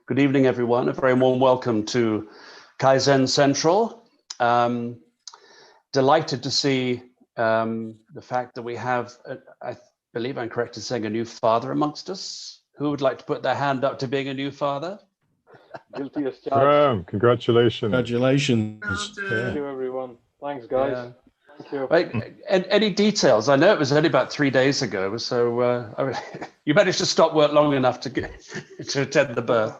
Good evening, everyone. A very warm welcome to Kaizen Central. Delighted to see the fact that we have, I believe I'm correct in saying, a new father amongst us. Who would like to put their hand up to being a new father? Guilty as charged. Graham, congratulations. Congratulations. Thank you, everyone. Thanks, guys. Yeah. Thank you. Right. Any details? I know it was only about 3 days ago, so you managed to stop work long enough to attend the birth.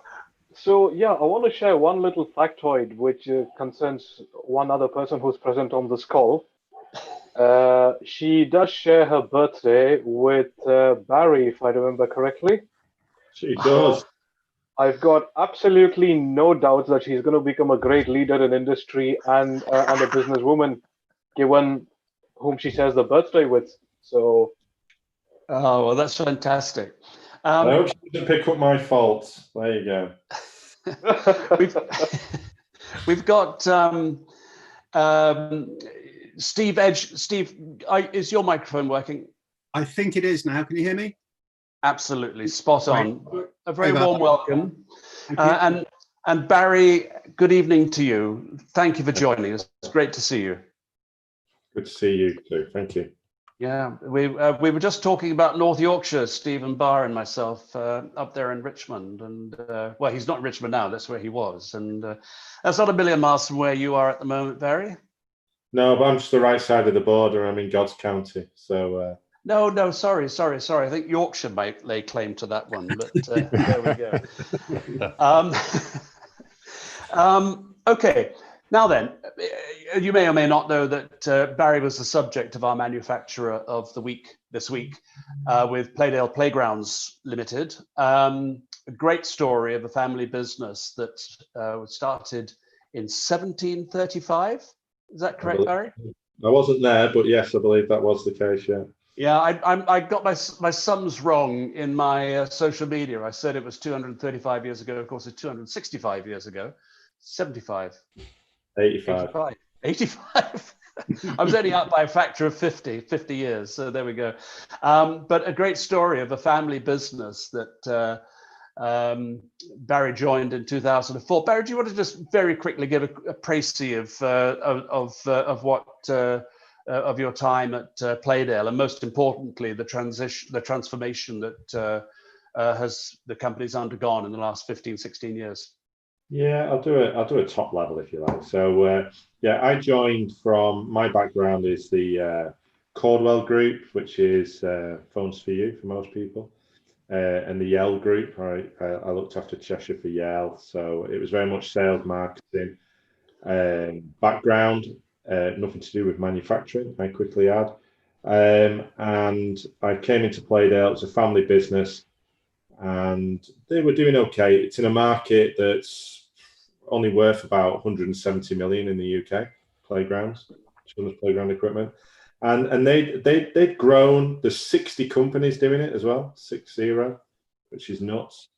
So, yeah, I want to share one little factoid which concerns one other person who's present on this call. She does share her birthday with Barry, if I remember correctly. She does. I've got absolutely no doubts that she's going to become a great leader in industry and a businesswoman, given whom she shares the birthday with. So, Oh, well, that's fantastic. I hope she didn't pick up my faults. There you go. We've got Steve Edge. Steve, is your microphone working? I think it is now. Can you hear me? Absolutely, spot on. A very Very warm welcome. Thank you. And Barry, good evening to you. Thank you for joining us. It's great to see you. Good to see you too. Thank you. Yeah, we were just talking about North Yorkshire, Stephen Barr and myself, up there in Richmond. And well, he's not in Richmond now, that's where he was. And that's not a million miles from where you are at the moment, Barry. No, but I'm just the right side of the border. I'm in God's County. So No, sorry. I think Yorkshire might lay claim to that one, but there we go. Okay, now then, you may or may not know that Barry was the subject of our manufacturer of the week this week with Playdale Playgrounds Limited. A great story of a family business that was started in 1735. Is that correct, Barry? I wasn't there, but yes, I believe that was the case. Yeah. Yeah, I got my sums wrong in my social media. I said it was 235 years ago. Of course, it's 265 years ago. 75. 85. 85. I was only out by a factor of 50 years. So there we go. But a great story of a family business that Barry joined in 2004. Barry, do you want to just very quickly give a précis of what of your time at Playdale, and most importantly, the transformation that has the company's undergone in the last 15, 16 years? Yeah, I'll do a top level if you like. So yeah, I joined from, my background is the Cordwell Group, which is Phones for You for most people, and the Yell Group. I looked after Cheshire for Yell, so it was very much sales, marketing background. Nothing to do with manufacturing, I quickly add. And I came into Playdale. It's a family business, and they were doing okay. It's in a market that's only worth about 170 million in the UK, playgrounds, children's playground equipment. And they'd grown. There's 60 companies doing it as well, 60, which is nuts.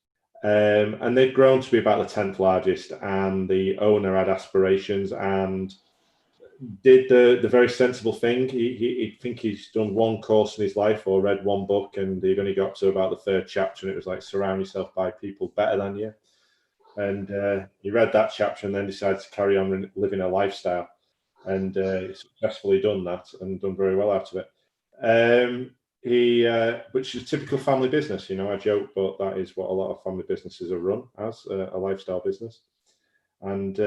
And they'd grown to be about the 10th largest, and the owner had aspirations and did the very sensible thing. He think he's done one course in his life or read one book, and he'd only got to about the 3rd chapter, and it was like, surround yourself by people better than you. And he read that chapter and then decided to carry on living a lifestyle, and he's successfully done that and done very well out of it. Which is a typical family business, you know. I joke, but that is what a lot of family businesses are run as, a lifestyle business. And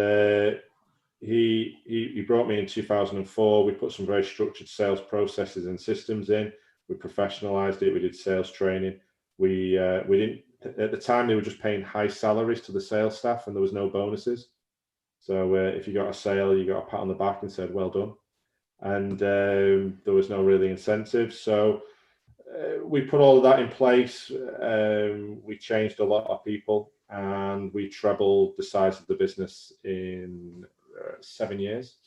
he brought me in 2004. We put some very structured sales processes and systems in. We professionalized it. We did sales training. We didn't, at the time, they were just paying high salaries to the sales staff, and there was no bonuses. So if you got a sale, you got a pat on the back and said, well done. And there was no really incentive. So we put all of that in place. We changed a lot of people, and we trebled the size of the business in 7 years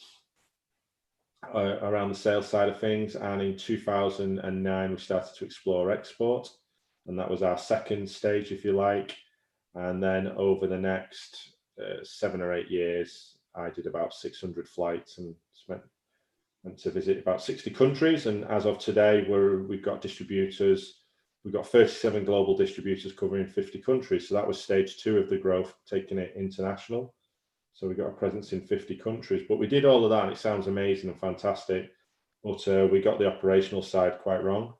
around the sales side of things. And in 2009, we started to explore export, and that was our second stage, if you like. And then over the next 7 or 8 years, I did about 600 flights and went to visit about 60 countries. And as of today, we've got distributors We've got 37 global distributors covering 50 countries. So that was stage 2 of the growth, taking it international. So we got a presence in 50 countries. But we did all of that, and it sounds amazing and fantastic. But we got the operational side quite wrong,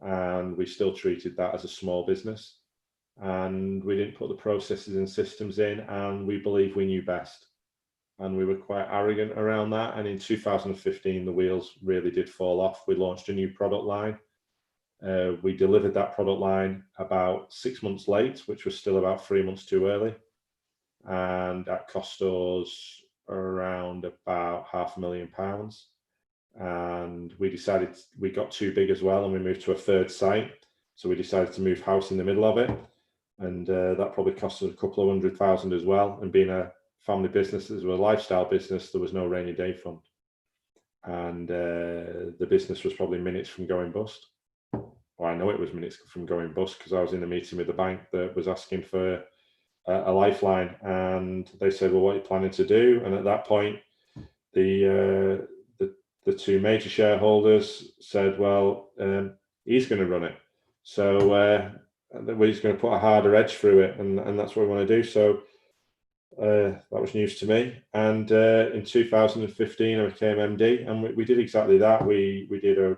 and we still treated that as a small business. And we didn't put the processes and systems in, and we believe we knew best. And we were quite arrogant around that. And in 2015, the wheels really did fall off. We launched a new product line. We delivered that product line about 6 months late, which was still about 3 months too early. And that cost us around about £500,000. And we decided we got too big as well, and we moved to a third site. So we decided to move house in the middle of it. And that probably cost us a couple of £100,000 as well. And being a family business, as a lifestyle business, there was no rainy day fund. And the business was probably minutes from going bust. Well, I know it was minutes from going bust because I was in a meeting with the bank that was asking for a lifeline, and they said, well, what are you planning to do? And at that point, the two major shareholders said, well, he's going to run it. So he's going to put a harder edge through it, and that's what we want to do. So that was news to me. And in 2015, I became MD, and we did exactly that. We did a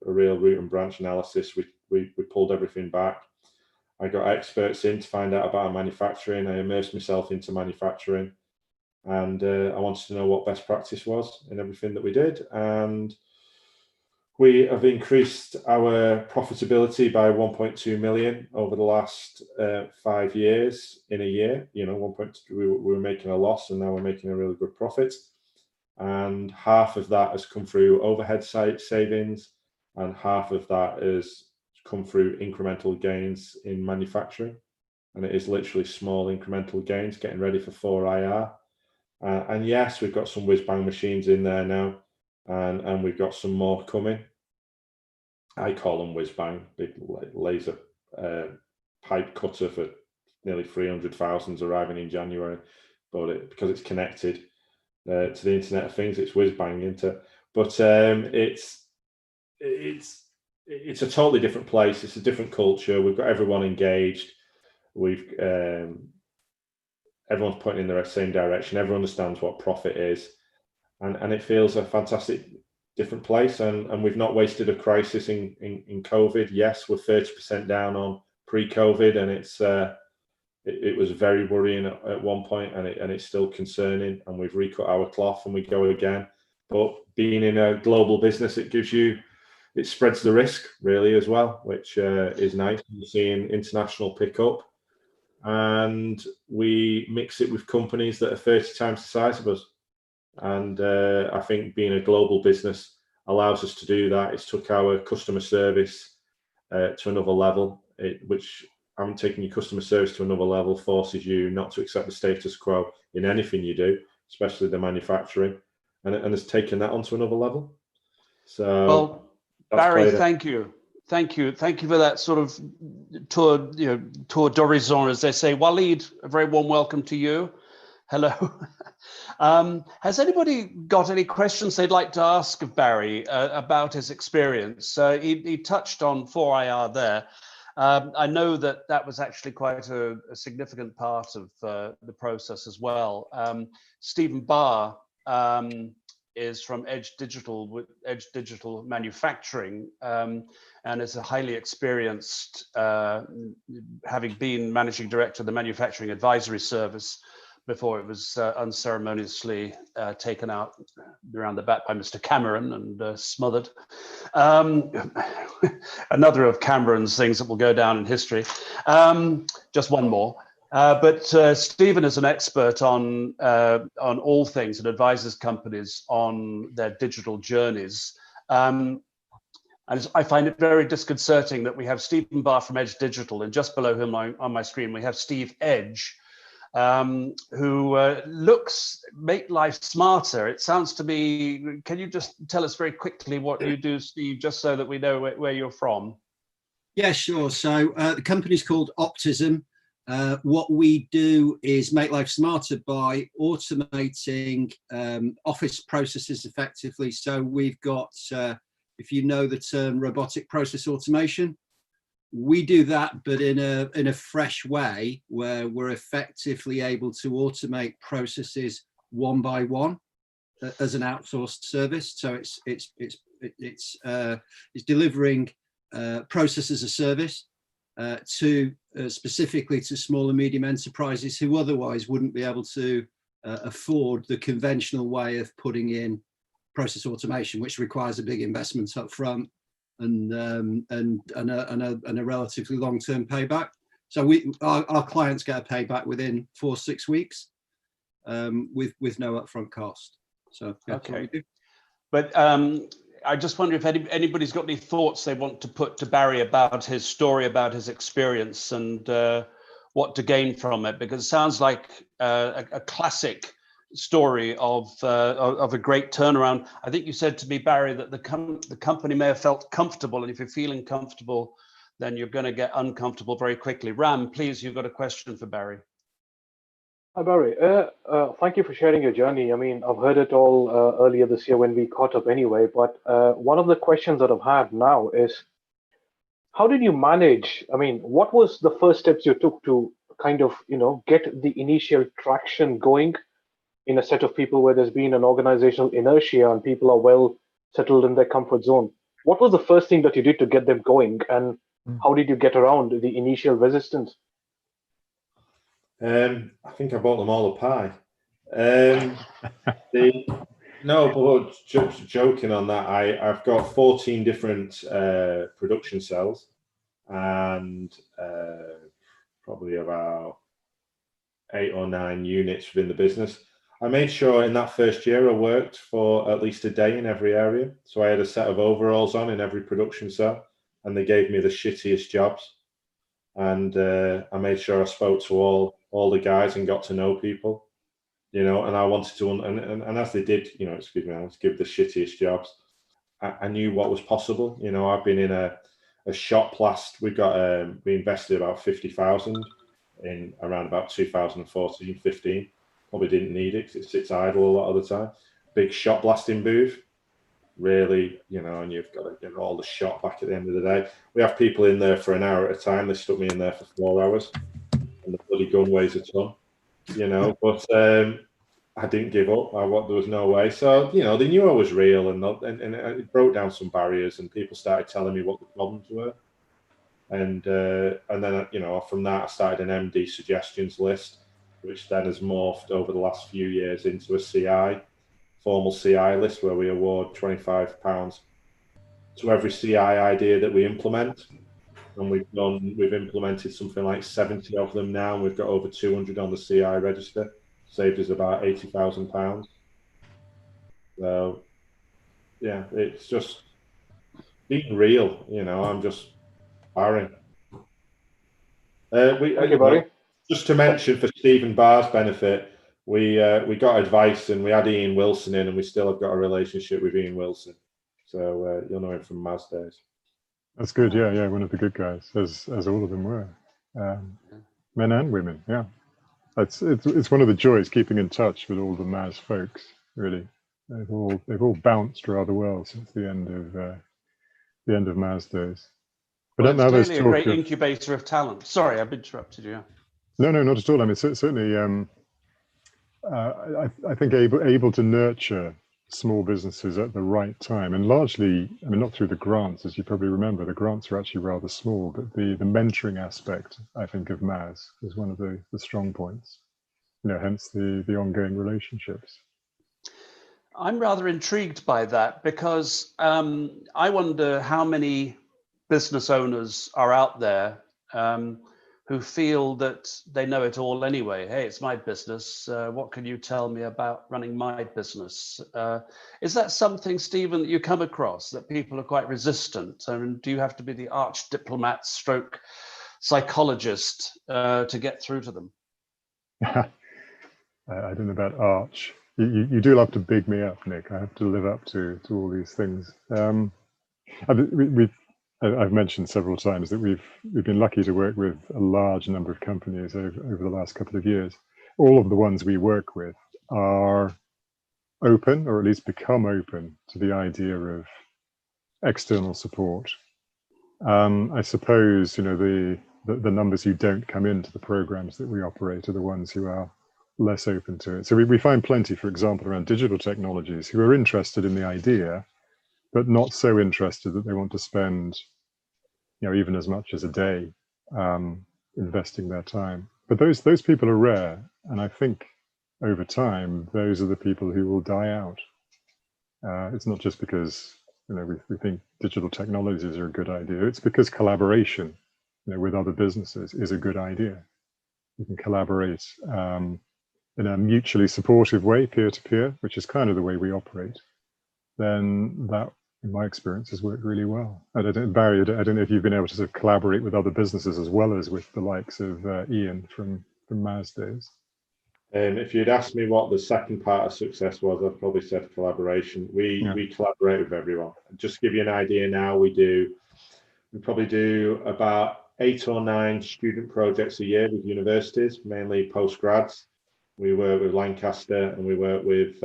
real root and branch analysis. We pulled everything back. I got experts in to find out about our manufacturing. I immersed myself into manufacturing, and I wanted to know what best practice was in everything that we did. And we have increased our profitability by 1.2 million over the last 5 years in a year. You know, 1.2, we were making a loss, and now we're making a really good profit. And half of that has come through overhead savings, and half of that has come through incremental gains in manufacturing. And it is literally small incremental gains, getting ready for 4IR. And yes, we've got some whiz-bang machines in there now, and we've got some more coming. I call them whiz-bang, big laser pipe cutter for nearly 300,000 arriving in January. But because it's connected to the Internet of Things, it's whiz-bang into. But it's a totally different place. It's a different culture. We've got everyone engaged. We've everyone's pointing in the same direction. Everyone understands what profit is, and it feels a fantastic different place. And we've not wasted a crisis in COVID. Yes, we're 30% down on pre-COVID, and it was very worrying at one point, and it's still concerning. And we've recut our cloth, and we go again. But being in a global business, it spreads the risk really as well, which is nice. We're seeing international pick up, and we mix it with companies that are 30 times the size of us. And I think being a global business allows us to do that. It's took our customer service to another level, which having taken your customer service to another level forces you not to accept the status quo in anything you do, especially the manufacturing, and has taken that onto another level. So, well, Barry, thank you for that sort of tour d'horizon, as they say. Walid, a very warm welcome to you. Hello. Has anybody got any questions they'd like to ask of Barry about his experience? He touched on 4IR there. I know that was actually quite a significant part of the process as well. Stephen Barr is from Edge Digital Manufacturing, and is a highly experienced, having been managing director of the Manufacturing Advisory Service before it was unceremoniously taken out around the back by Mr. Cameron and smothered. Another of Cameron's things that will go down in history. Just one more. But Stephen is an expert on all things and advises companies on their digital journeys. And I find it very disconcerting that we have Stephen Barr from Edge Digital, and just below him on my screen, we have Steve Edge, who make life smarter. It sounds to me, can you just tell us very quickly what you do, Steve, just so that we know where you're from? Yeah, sure. So the company's called Optism. What we do is make life smarter by automating office processes effectively. So we've got, if you know the term robotic process automation, we do that, but in a fresh way, where we're effectively able to automate processes one by one as an outsourced service. So it's delivering process as a service to specifically to small and medium enterprises who otherwise wouldn't be able to afford the conventional way of putting in process automation, which requires a big investment up front and a relatively long-term payback. So our clients get a payback within 4-6 weeks with no upfront cost. So okay. But I just wonder if anybody's got any thoughts they want to put to Barry about his story, about his experience, and what to gain from it, because it sounds like a classic story of a great turnaround. I think you said to me, Barry, that the company may have felt comfortable, and if you're feeling comfortable, then you're going to get uncomfortable very quickly. Ram, please, you've got a question for Barry. Hi, Barry. Thank you for sharing your journey. I mean, I've heard it all earlier this year when we caught up anyway, but one of the questions that I've had now is, how did you manage? I mean, what was the first steps you took to kind of, get the initial traction going in a set of people where there's been an organizational inertia and people are well settled in their comfort zone? What was the first thing that you did to get them going, and how did you get around the initial resistance? I think I bought them all a pie. No, but just joking on that, I've got 14 different production cells and probably about 8 or 9 units within the business. I made sure in that first year I worked for at least a day in every area. So I had a set of overalls on in every production cell, and they gave me the shittiest jobs. And I made sure I spoke to all the guys and got to know people, and I wanted to, and as they did, excuse me, I wanted to give the shittiest jobs. I knew what was possible. I've been in a shop last, we invested about 50,000 in around about 2014, 15. Probably didn't need it because it sits idle a lot of the time. Big shop blasting booth, really, and you've got to get all the shot back at the end of the day. We have people in there for an hour at a time. They stuck me in there for 4 hours, and the bloody gun weighs a ton, but I didn't give up. There was no way. So, they knew I was real, and it broke down some barriers, and people started telling me what the problems were. And then, from that, I started an MD suggestions list, which then has morphed over the last few years into a formal CI list, where we award £25 to every CI idea that we implement. And we've implemented something like 70 of them now, and we've got over 200 on the CI register. Saved us about £80,000. So yeah, it's just being real. I'm just firing. Just to mention, for Stephen Barr's benefit, we got advice, and we had Ian Wilson in, and we still have got a relationship with Ian Wilson. So you'll know him from Maz days. That's good. Yeah, one of the good guys, as all of them were, men and women. Yeah, it's one of the joys, keeping in touch with all the Maz folks. Really, they've all bounced rather well since the end of Maz days. But well, it's clearly a great incubator of talent. Sorry, I've interrupted you. No, not at all. I mean, certainly, I think able to nurture small businesses at the right time, and largely, I mean, not through the grants, as you probably remember. The grants are actually rather small, but the mentoring aspect, I think, of Maz is one of the strong points. Hence the ongoing relationships. I'm rather intrigued by that, because I wonder how many business owners are out there who feel that they know it all anyway. Hey, it's my business. What can you tell me about running my business? Is that something, Stephen, that you come across, that people are quite resistant? And do you have to be the arch diplomat stroke psychologist to get through to them? I don't know about arch. You do love to big me up, Nick. I have to live up to all these things. I've mentioned several times that we've been lucky to work with a large number of companies over the last couple of years. All of the ones we work with are open, or at least become open, to the idea of external support. I suppose, you know, the numbers who don't come into the programs that we operate are the ones who are less open to it. So we find plenty, for example, around digital technologies who are interested in the idea, but not so interested that they want to spend, you know, even as much as a day investing their time. But those people are rare, and I think over time those are the people who will die out. It's not just because, you know, we think digital technologies are a good idea. It's because collaboration, you know, with other businesses is a good idea. You can collaborate in a mutually supportive way, peer to peer, which is kind of the way we operate. Then that, in my experience, has worked really well. I don't, Barry, I don't know if you've been able to sort of collaborate with other businesses as well as with the likes of Ian from Maz days. If you'd asked me what the second part of success was, I'd probably said collaboration. We collaborate with everyone. Just to give you an idea now, we probably do about 8 or 9 student projects a year with universities, mainly postgrads. We work with Lancaster and we work with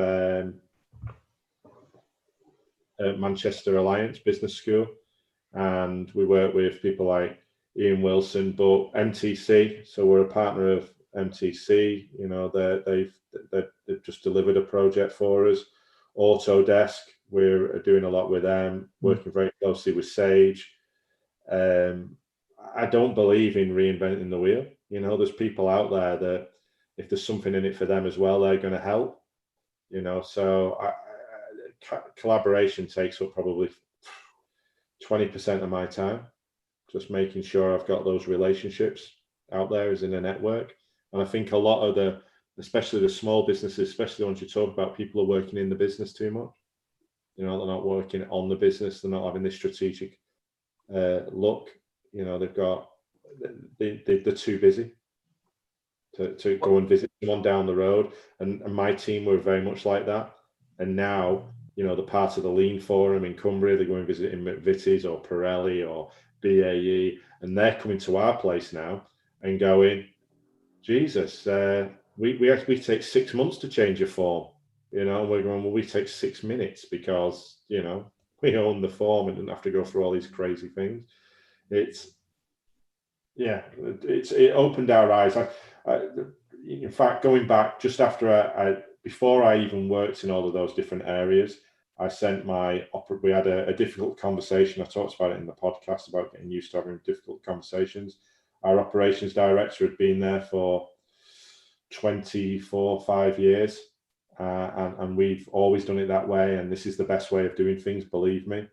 Manchester Alliance Business School, and we work with people like Ian Wilson, but MTC. So we're a partner of MTC. You know, they've just delivered a project for us. Autodesk, we're doing a lot with them, working very closely with Sage. I don't believe in reinventing the wheel. You know, there's people out there that if there's something in it for them as well, they're going to help. You know, so collaboration takes up probably 20% of my time, just making sure I've got those relationships out there as in a network. And I think a lot of especially the small businesses, especially the ones you talk about, people are working in the business too much. You know, they're not working on the business. They're not having this strategic look. You know, they're too busy to go and visit someone down the road. And my team were very much like that. And now, you know, the part of the Lean Forum in Cumbria, they're going visiting McVitie's or Pirelli or BAE, and they're coming to our place now and going, Jesus, we take 6 months to change a form, you know, and we're going, well, we take 6 minutes because, you know, we own the form and didn't have to go through all these crazy things. It opened our eyes. In fact, going back just after before I even worked in all of those different areas, I sent we had a difficult conversation. I talked about it in the podcast about getting used to having difficult conversations. Our operations director had been there for 5 years, and we've always done it that way. And this is the best way of doing things, believe me.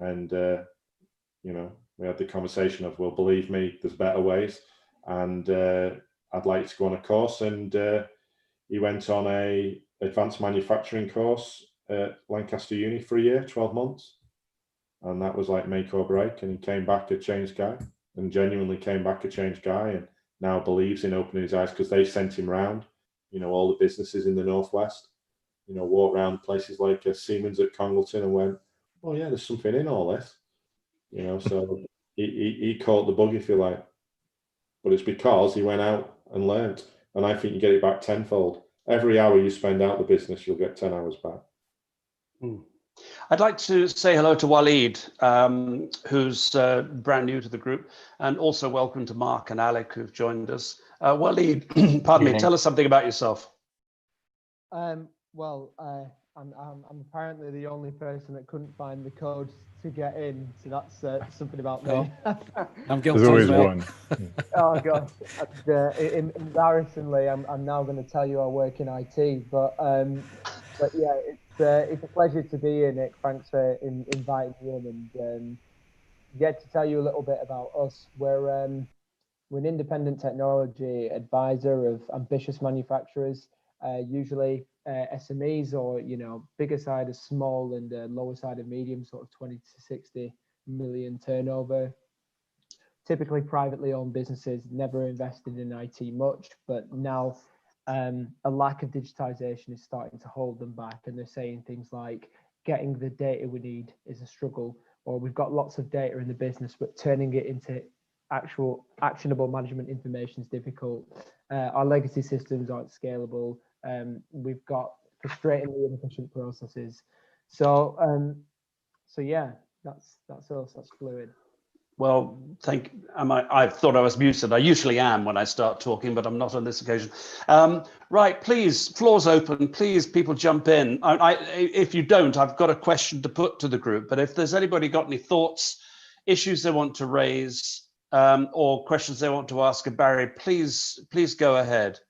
And, you know, we had the conversation of, well, believe me, there's better ways. And I'd like to go on a course. And he went on a advanced manufacturing course at Lancaster Uni for a year, 12 months. And that was like make or break. And he came back a changed guy, and genuinely came back a changed guy, and now believes in opening his eyes, because they sent him round, you know, all the businesses in the Northwest, you know, walked around places like Siemens at Congleton and went, oh yeah, there's something in all this, you know. So he caught the bug, if you like, but it's because he went out and learned. And I think you get it back tenfold. Every hour you spend out the business, you'll get 10 hours back. I'd like to say hello to Waleed, who's brand new to the group, and also welcome to Mark and Alec, who've joined us. Waleed, pardon me, tell us something about yourself. Well, I'm apparently the only person that couldn't find the code to get in, so that's something about me. I'm guilty. There's always one. Oh gosh, embarrassingly, I'm now going to tell you I work in IT, but yeah, it's a pleasure to be here, Nick. Thanks for inviting me in, and to tell you a little bit about us. We're an independent technology advisor of ambitious manufacturers, usually SMEs, or, you know, bigger side of small and lower side of medium, sort of 20 to 60 million turnover. Typically privately owned businesses, never invested in IT much, but now a lack of digitization is starting to hold them back, and they're saying things like getting the data we need is a struggle, or we've got lots of data in the business but turning it into actual actionable management information is difficult. Our legacy systems aren't scalable. We've got frustratingly inefficient processes. So yeah, that's us. That's fluid. Well, I thought I was muted. I usually am when I start talking, but I'm not on this occasion. Right, please, floor's open. Please, people jump in. If you don't, I've got a question to put to the group. But if there's anybody got any thoughts, issues they want to raise, or questions they want to ask of Barry, please go ahead.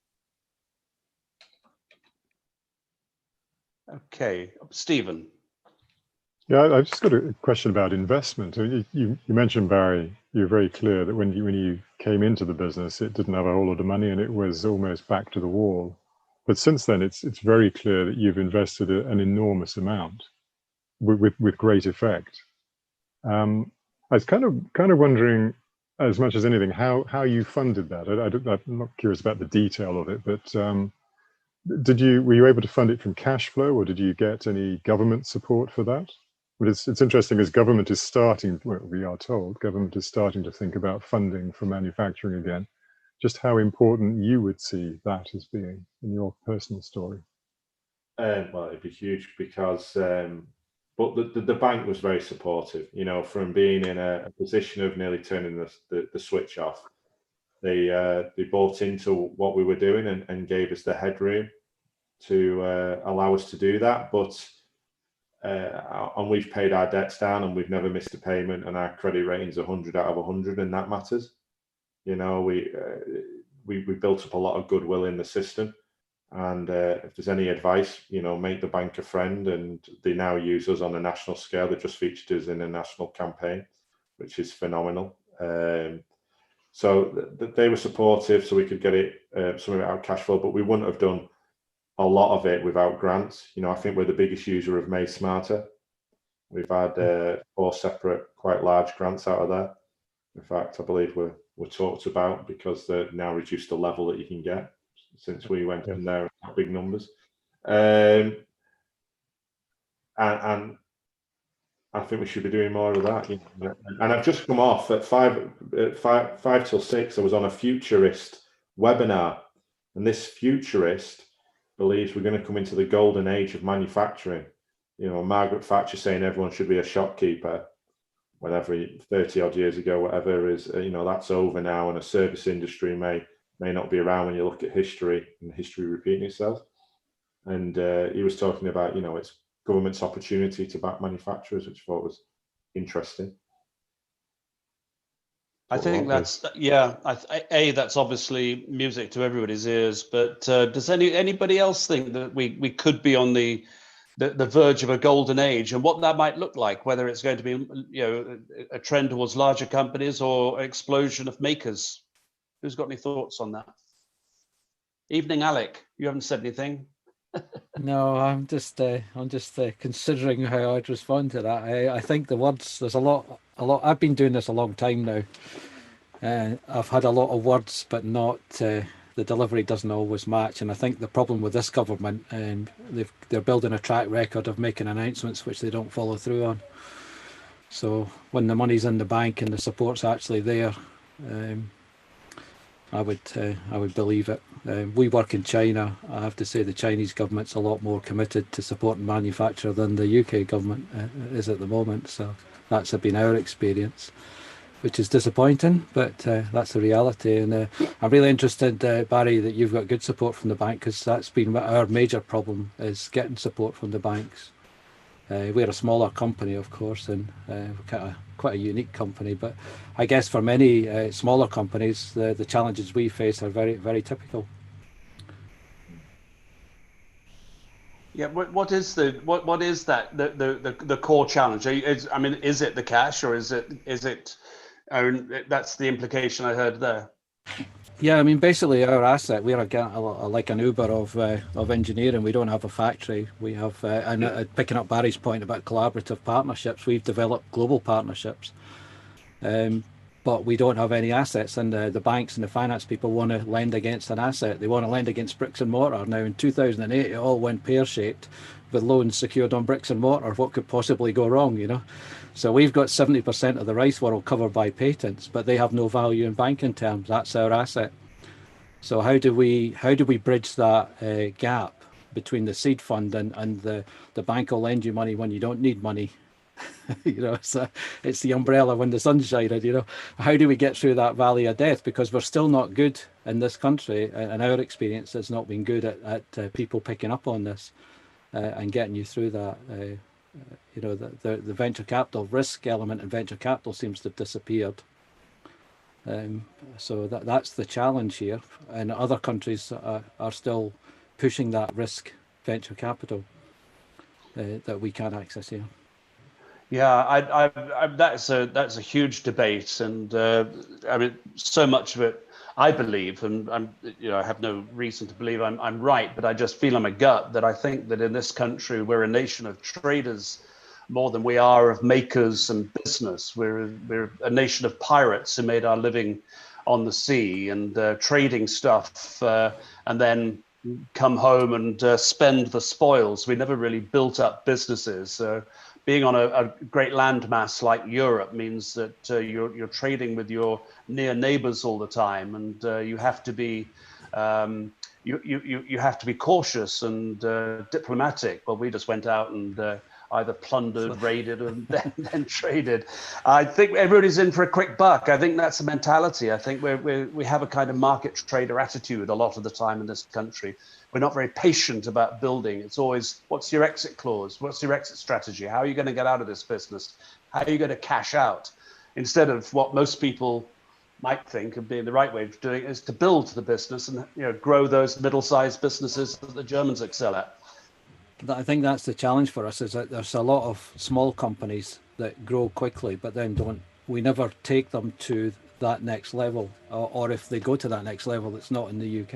Okay, Stephen. Yeah, I've just got a question about investment. You mentioned, Barry, you're very clear that when you came into the business, it didn't have a whole lot of money and it was almost back to the wall. But since then, it's very clear that you've invested an enormous amount with great effect. I was kind of wondering, as much as anything, how you funded that. I'm not curious about the detail of it, but were you able to fund it from cash flow, or did you get any government support for that? But it's interesting, as government is starting, well, we are told, government is starting to think about funding for manufacturing again, just how important you would see that as being in your personal story. Well, it'd be huge because, but the bank was very supportive, you know, from being in a position of nearly turning the switch off. They bought into what we were doing and gave us the headroom to allow us to do that. But and we've paid our debts down and we've never missed a payment, and our credit rating's 100 out of 100, and that matters. You know, we built up a lot of goodwill in the system, and if there's any advice, you know, make the bank a friend, and they now use us on a national scale. They just featured us in a national campaign, which is phenomenal. So they were supportive, so we could get it some of it out of cash flow, but we wouldn't have done a lot of it without grants. You know, I think we're the biggest user of Made Smarter. We've had 4 separate, quite large grants out of there. In fact, I believe we're talked about because they've now reduced the level that you can get since we went in there at big numbers. And I think we should be doing more of that. You know? And I've just come off at 5 till 6. I was on a futurist webinar, and this futurist believes we're going to come into the golden age of manufacturing. You know, Margaret Thatcher saying everyone should be a shopkeeper, whatever, 30 odd years ago, whatever is, you know, that's over now, and a service industry may not be around when you look at history and history repeating itself. And he was talking about, you know, it's government's opportunity to back manufacturers, which I thought was interesting. I think that's, that's obviously music to everybody's ears, but does anybody else think that we could be on the verge of a golden age, and what that might look like, whether it's going to be, you know, a trend towards larger companies or an explosion of makers? Who's got any thoughts on that? Evening, Alec. You haven't said anything. No, I'm just considering how I'd respond to that. I think the words, there's a lot. I've been doing this a long time now, and I've had a lot of words, but not the delivery doesn't always match. And I think the problem with this government, they're building a track record of making announcements which they don't follow through on. So when the money's in the bank and the support's actually there, I would believe it. We work in China. I have to say the Chinese government's a lot more committed to supporting manufacture than the UK government is at the moment. So that's been our experience, which is disappointing, but that's the reality. And I'm really interested, Barry, that you've got good support from the bank, because that's been our major problem, is getting support from the banks. We're a smaller company, of course, and we're quite a unique company, but I guess for many smaller companies, the challenges we face are very, very typical. Yeah, what is that? The core challenge? I mean, is it the cash, or is it? That's the implication I heard there. Yeah, I mean, basically our asset, we're like an Uber of engineering. We don't have a factory. We have, and picking up Barry's point about collaborative partnerships, we've developed global partnerships, but we don't have any assets. And the banks and the finance people want to lend against an asset. They want to lend against bricks and mortar. Now, in 2008, it all went pear-shaped with loans secured on bricks and mortar. What could possibly go wrong, you know? So we've got 70% of the rice world covered by patents, but they have no value in banking terms. That's our asset. So how do we bridge that gap between the seed fund and the bank will lend you money when you don't need money? It's the umbrella when the sun's shining. How do we get through that valley of death? Because we're still not good in this country, and our experience has not been good at people picking up on this and getting you through that. The venture capital risk element in venture capital seems to have disappeared. So that's the challenge here, and other countries are still pushing that risk venture capital that we can't access here. Yeah, that's a huge debate, and I mean, so much of it, I believe, and I have no reason to believe I'm right, but I just feel in my gut that I think that in this country we're a nation of traders more than we are of makers and business. We're a nation of pirates who made our living on the sea and trading stuff, and then come home and spend the spoils. We never really built up businesses. Being on a great landmass like Europe means that you're trading with your near neighbors all the time, and you have to be you have to be cautious and diplomatic. Well, we just went out and either plundered, raided, and then traded. I think everybody's in for a quick buck. I think that's the mentality. I think we have a kind of market trader attitude a lot of the time in this country. We're not very patient about building. It's always, what's your exit clause? What's your exit strategy? How are you going to get out of this business? How are you going to cash out? Instead of what most people might think of being the right way of doing it is to build the business and grow those middle-sized businesses that the Germans excel at. I think that's the challenge for us, is that there's a lot of small companies that grow quickly, but then we never take them to that next level, or if they go to that next level, it's not in the UK.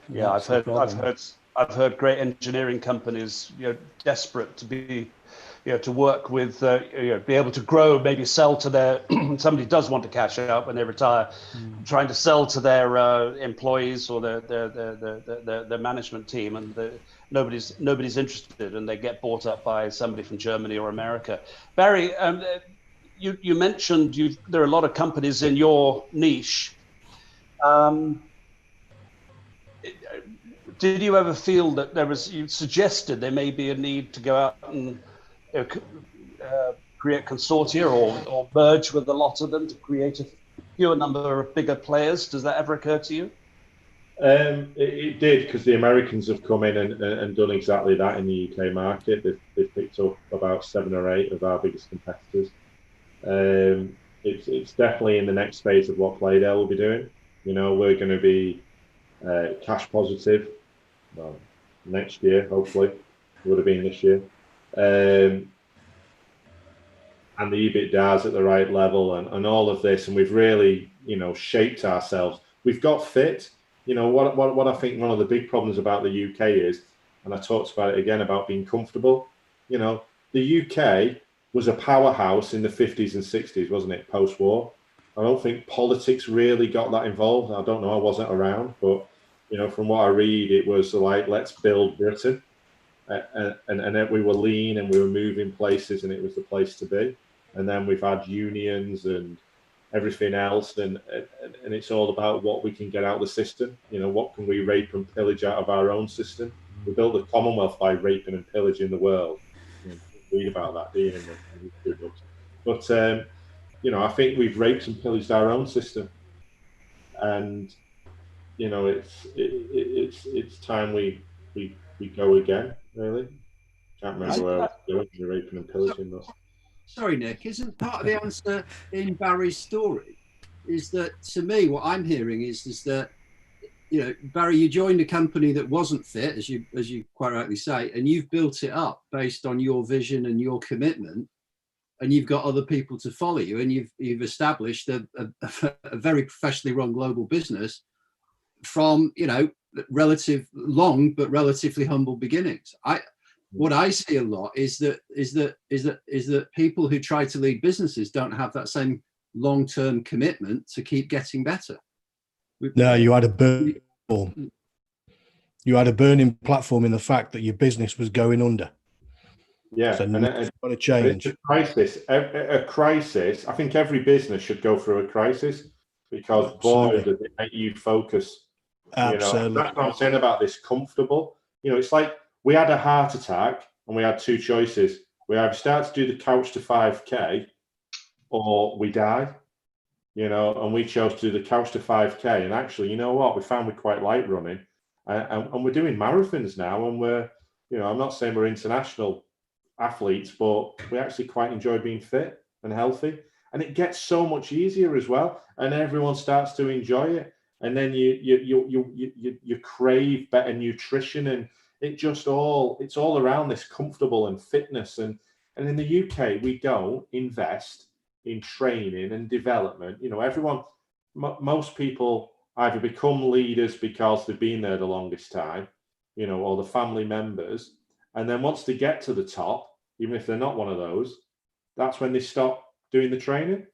And yeah, I've heard great engineering companies, desperate to be, to work with, be able to grow, maybe sell to their, somebody does want to cash out when they retire, trying to sell to their employees or their management team, and nobody's interested, and they get bought up by somebody from Germany or America. Barry, you mentioned there are a lot of companies in your niche. Did you ever feel that you suggested there may be a need to go out and create consortia or merge with a lot of them to create a fewer number of bigger players? Does that ever occur to you? It did, because the Americans have come in and done exactly that in the UK market. They've picked up about 7 or 8 of our biggest competitors. It's definitely in the next phase of what Playdale will be doing. We're going to be cash positive next year, hopefully. It would have been this year. And the EBITDA is at the right level, and all of this, and we've really, shaped ourselves. We've got fit. What I think one of the big problems about the UK is, and I talked about it again about being comfortable. The UK was a powerhouse in the 50s and 60s, wasn't it? Post-war. I don't think politics really got that involved. I don't know. I wasn't around, but from what I read, it was like, let's build Britain, and we were lean and we were moving places, and it was the place to be. And then we've had unions and everything else, and it's all about what we can get out of the system. What can we rape and pillage out of our own system? We built the Commonwealth by raping and pillaging the world. Read about that, do you, in the history books? But I think we've raped and pillaged our own system, and it's time we go again. Really, can't remember where I was going. You're raping and pillaging. But sorry, Nick, isn't part of the answer in Barry's story is that, to me, what I'm hearing is that, Barry, you joined a company that wasn't fit, as you quite rightly say, and you've built it up based on your vision and your commitment, and you've got other people to follow you, and you've established a very professionally run global business from, relative long but relatively humble beginnings. What I see a lot is that people who try to lead businesses don't have that same long-term commitment to keep getting better. No, you had a burning platform in the fact that your business was going under. Yeah, so and it's got to change. A crisis. I think every business should go through a crisis, because boy, does it make you focus. Absolutely. That's what I'm saying about this comfortable. It's like we had a heart attack and we had 2 choices: We either start to do the couch to 5K or we die, and we chose to do the couch to 5K. And actually, you know what? We found we quite like running, and we're doing marathons now. And we're, I'm not saying we're international athletes, but we actually quite enjoy being fit and healthy. And it gets so much easier as well. And everyone starts to enjoy it. And then you crave better nutrition, and it's all around this comfortable and fitness. And in the UK, we don't invest in training and development. Most people either become leaders because they've been there the longest time, or the family members. And then once they get to the top, even if they're not one of those, that's when they stop doing the training.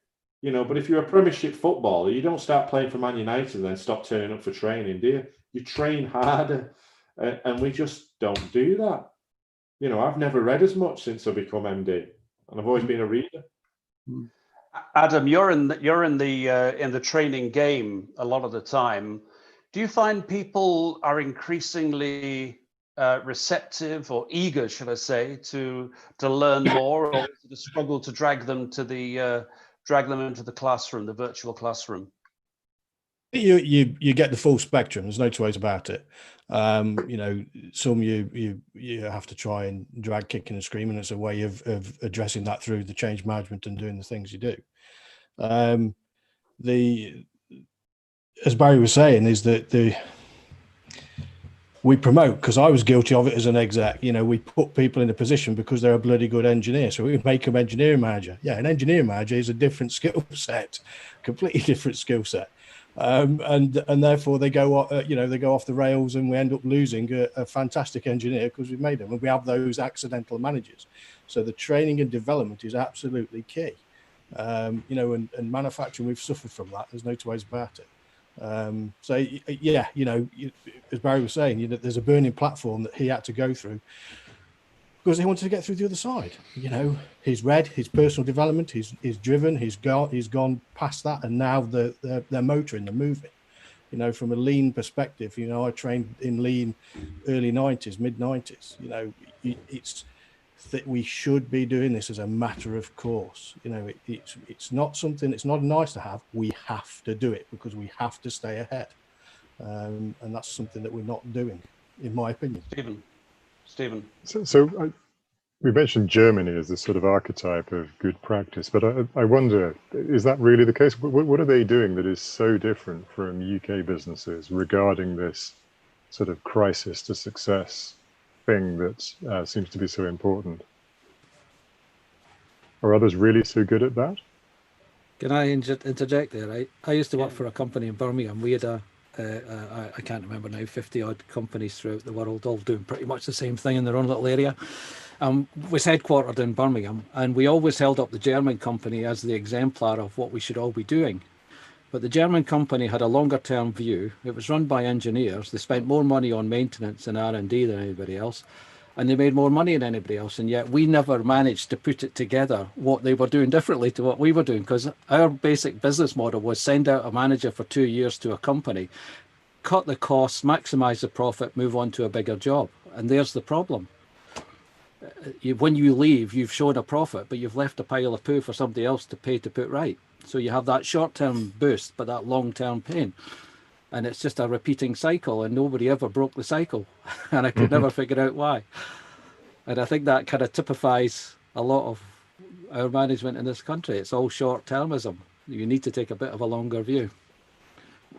But if you're a Premiership footballer, you don't start playing for Man United and then stop turning up for training, do you? You train harder, and we just don't do that. I've never read as much since I've become MD, and I've always been a reader. Adam, you're in the training game a lot of the time. Do you find people are increasingly receptive or eager, should I say, to learn more, or is it a struggle to drag them into the classroom, the virtual classroom? You get the full spectrum. There's no two ways about it. Some you have to try and drag, kicking and screaming. It's a way of addressing that through the change management and doing the things you do. As Barry was saying, is that we promote, because I was guilty of it as an exec. We put people in a position because they're a bloody good engineer, so we would make them engineering manager. Yeah, an engineering manager is a different skill set, completely different skill set. And therefore they go off the rails, and we end up losing a fantastic engineer because we've made them, and we have those accidental managers. So the training and development is absolutely key. And manufacturing, we've suffered from that. There's no two ways about it. As Barry was saying, there's a burning platform that he had to go through because he wanted to get through the other side. He's read his personal development, he's driven, he's gone past that, and now they're motoring, they're moving. From a lean perspective, I trained in lean early 90s, mid 90s. It's that we should be doing this as a matter of course. It's not something, it's not nice to have. We have to do it because we have to stay ahead, and that's something that we're not doing, in my opinion. Stephen. So we mentioned Germany as this sort of archetype of good practice, but I wonder, is that really the case? What are they doing that is so different from UK businesses regarding this sort of crisis to success thing that seems to be so important? Are others really so good at that? Can I interject there? I used to work for a company in Birmingham. We had I can't remember now, 50 odd companies throughout the world, all doing pretty much the same thing in their own little area. Was headquartered in Birmingham, and we always held up the German company as the exemplar of what we should all be doing. But the German company had a longer term view. It was run by engineers. They spent more money on maintenance and R&D than anybody else, and they made more money than anybody else. And yet we never managed to put it together what they were doing differently to what we were doing, because our basic business model was send out a manager for 2 years to a company, cut the costs, maximize the profit, move on to a bigger job. And there's the problem. When you leave, you've shown a profit, but you've left a pile of poo for somebody else to pay to put right. So you have that short-term boost, but that long-term pain. And it's just a repeating cycle, and nobody ever broke the cycle. And I could never figure out why. And I think that kind of typifies a lot of our management in this country. It's all short-termism. You need to take a bit of a longer view.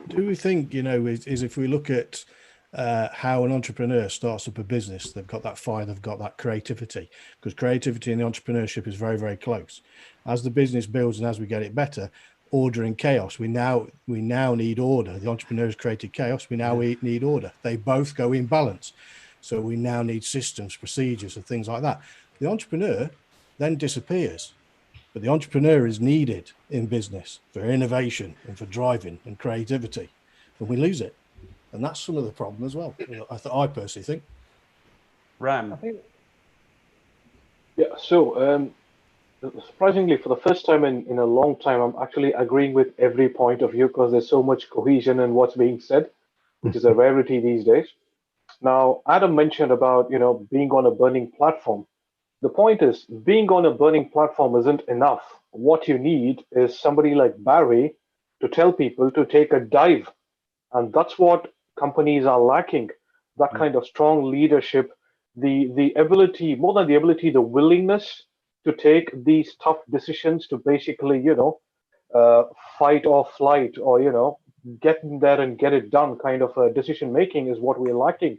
Do we think, is if we look at how an entrepreneur starts up a business, they've got that fire, they've got that creativity, because creativity and the entrepreneurship is very, very close. As the business builds and as we get it better, order and chaos, we now need order. The entrepreneurs created chaos, we now need order. They both go in balance. So we now need systems, procedures and things like that. The entrepreneur then disappears, but the entrepreneur is needed in business for innovation and for driving and creativity, and we lose it. And that's some of the problem as well, I personally think. Ram. Yeah, so surprisingly, for the first time in a long time, I'm actually agreeing with every point of view, because there's so much cohesion in what's being said, which is a rarity these days. Now, Adam mentioned about, being on a burning platform. The point is, being on a burning platform isn't enough. What you need is somebody like Barry to tell people to take a dive. And that's what companies are lacking. That kind of strong leadership, the ability, more than the ability, the willingness to take these tough decisions to basically, uh, fight or flight, or, get in there and get it done kind of decision making is what we're lacking.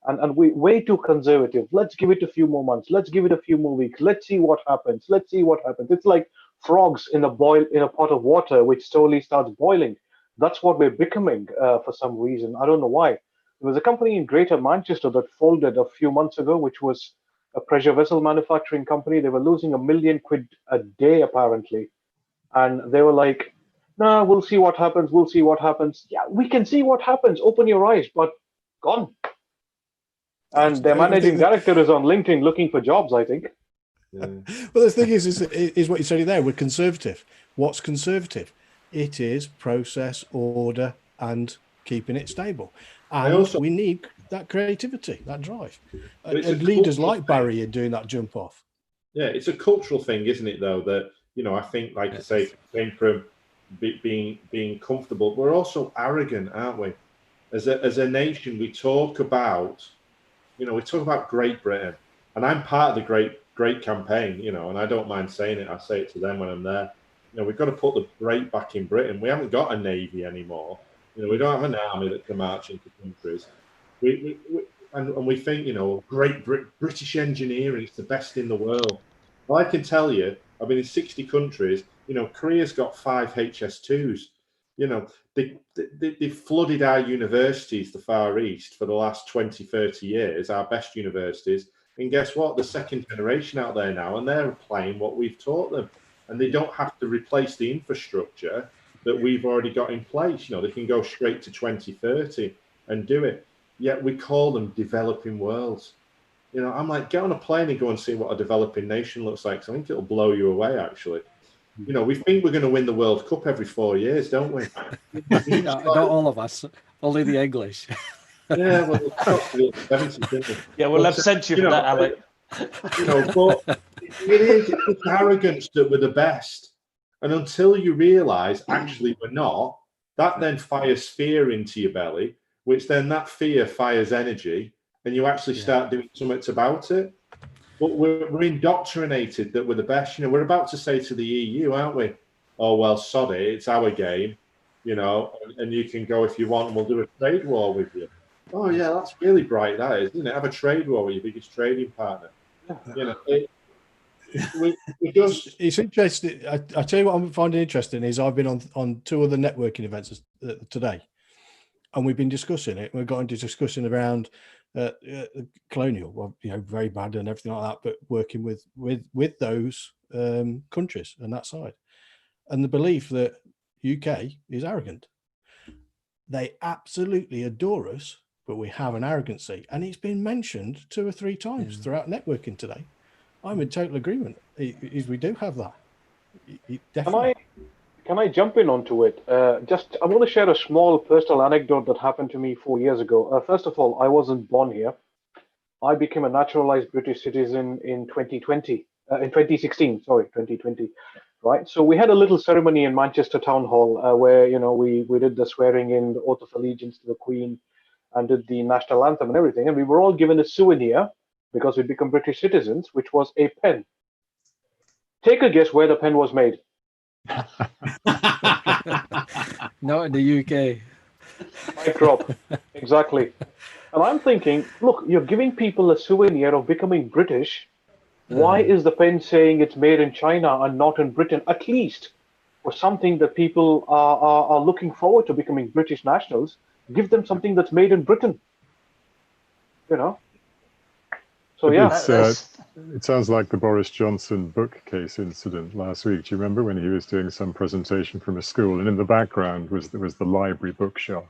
And we way too conservative. Let's give it a few more months. Let's give it a few more weeks. Let's see what happens. Let's see what happens. It's like frogs in a pot of water which slowly starts boiling. That's what we're becoming for some reason. I don't know why. There was a company in Greater Manchester that folded a few months ago, which was a pressure vessel manufacturing company. They were losing £1 million a day apparently, and they were like, "No, we'll see what happens. We'll see what happens." Yeah, we can see what happens. Open your eyes, but gone. And their managing director is on LinkedIn looking for jobs, I think. Yeah. Well, the thing is what you said there. We're conservative. What's conservative? It is process, order, and keeping it stable. And we need that creativity, that drive. And leaders like Barry are doing that jump off. Yeah, it's a cultural thing, isn't it? Though that I think, like I say, came from being comfortable. We're also arrogant, aren't we? As a nation, we talk about. We talk about Great Britain, and I'm part of the great campaign, and I don't mind saying it. I say it to them when I'm there. We've got to put the great back in Britain. We haven't got a navy anymore. We don't have an army that can march into countries. And we think, great British engineering is the best in the world. Well, I can tell you, I've been in 60 countries. Korea's got 5 HS2s. They flooded our universities, the Far East, for the last 20, 30 years, our best universities. And guess what? The second generation out there now, and they're applying what we've taught them. And they don't have to replace the infrastructure that we've already got in place. They can go straight to 2030 and do it. Yet we call them developing worlds. I'm like, get on a plane and go and see what a developing nation looks like. So I think it'll blow you away, actually. We think we're going to win the World Cup every 4 years, don't we? Not all of us, only the English. Yeah, well, we'll have sent you for that, Alec. But it's arrogance that we're the best. And until you realise, actually, we're not, that then fires fear into your belly, which then that fear fires energy, and you actually start doing something about it. But we're indoctrinated that we're the best. We're about to say to the EU, aren't we? Oh, well, sod it, it's our game, and you can go if you want, and we'll do a trade war with you. Oh, yeah, that's really bright, that is, isn't it? Have a trade war with your biggest trading partner. It's interesting. I tell you what I'm finding interesting is I've been on 2 other networking events today, and we've been discussing it. We've got into discussion around colonial, well, very bad and everything like that, but working with those countries and that side, and the belief that UK is arrogant. They absolutely adore us, but we have an arrogancy, and it's been mentioned 2 or 3 times throughout networking today. I'm in total agreement. We do have that. Definitely. Can I jump in onto it? I want to share a small personal anecdote that happened to me 4 years ago. First of all, I wasn't born here. I became a naturalized British citizen in 2020, in 2016. Sorry, 2020. Right. So we had a little ceremony in Manchester Town Hall where we did the swearing in, the oath of allegiance to the Queen, and did the national anthem and everything. And we were all given a souvenir because we'd become British citizens, which was a pen. Take a guess where the pen was made. Not in the UK. Mic drop. Exactly. And I'm thinking, look, you're giving people a souvenir of becoming British. Why is the pen saying it's made in China and not in Britain? At least for something that people are looking forward to becoming British nationals, give them something that's made in Britain. So it sounds like the Boris Johnson bookcase incident last week. Do you remember when he was doing some presentation from a school, and in the background was the library bookshelf,